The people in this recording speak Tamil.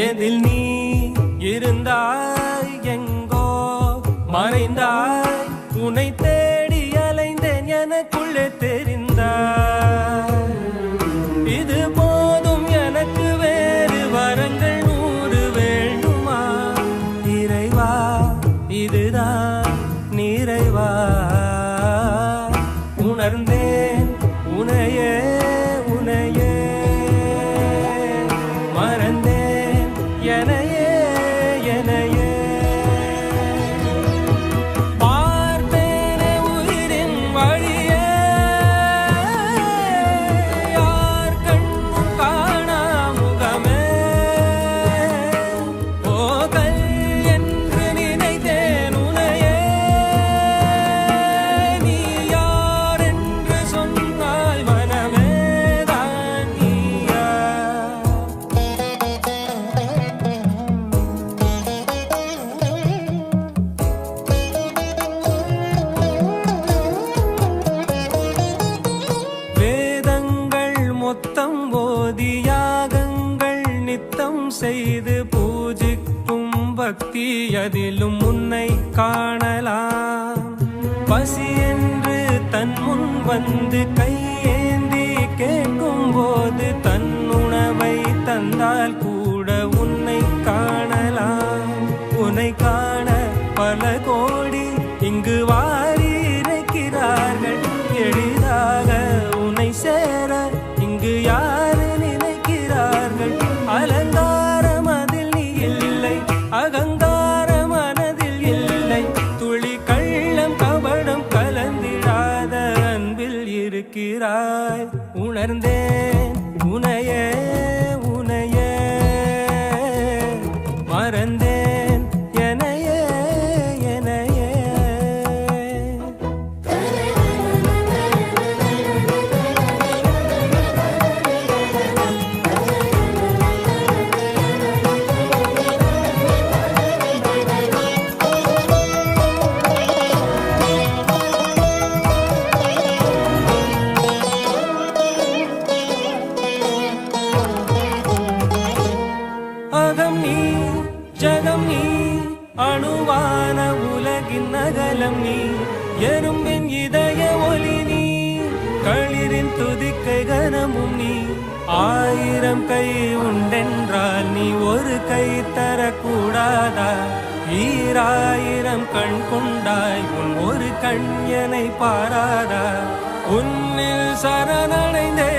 எதில் நீ இருந்தாய் எங்கோ மறைந்தாய் உன்னை தேடி அலைந்தேன் எனக்குள்ளே தெரிந்தாய் இது போதும் எனக்கு வேறு வரங்கள் 100 வேண்டுமா இறைவா இதுதான் நிறைவா உணர்ந்தேன் உனையே உனையே மறந்தேன் எனையே எனையே பார்த்தேனே உயிரின் வழியே யார் கண்ணும் காணா முகமே போகல் என்று நினைத்தேன் உனையே நீ யார் என்று சொன்னால் மனமே தான் நீயா வேதங்கள் மொத்தம் ஓதி யாகங்கள் நித்தம் செய்து பூஜிக்கும் பக்தி அதிலும் உன்னை காணலாம் பசி என்று தன் முன் வந்து கையேந்தி கேட்கும் போது தன் உணவை தந்தால் கூட உன்னை காணலாம் உன்னை காண பல கோடி இங்கு வாரி இறைக்கிறார்கள் எளிதாக உன்னை சேர இங்கு யாரு நினைக்கிறார்கள் அலங்காரம் அதில் நீ இல்லை அகங்கார மனதில் இல்லை துளி கள்ளம் கபடம் கலந்திடாத அன்பில் இருக்கிறாய் உணர்ந்தேன் உனையே உனையே மறந்தேன் எனையே எனையே அகம் நீ ஜகம் நீ அணுவான உலகின் அகலம் நீ எறும்பின் இதய ஒளி நீ களிரின் துதிக்கை கனமும் நீ 1000 கை உண்டென்றால் நீ ஒரு கை தரக்கூடாதா 1000 கண் கொண்டாய் உன் ஒரு கண் என்னை பாராதா உன்னில் சரணடைந்தே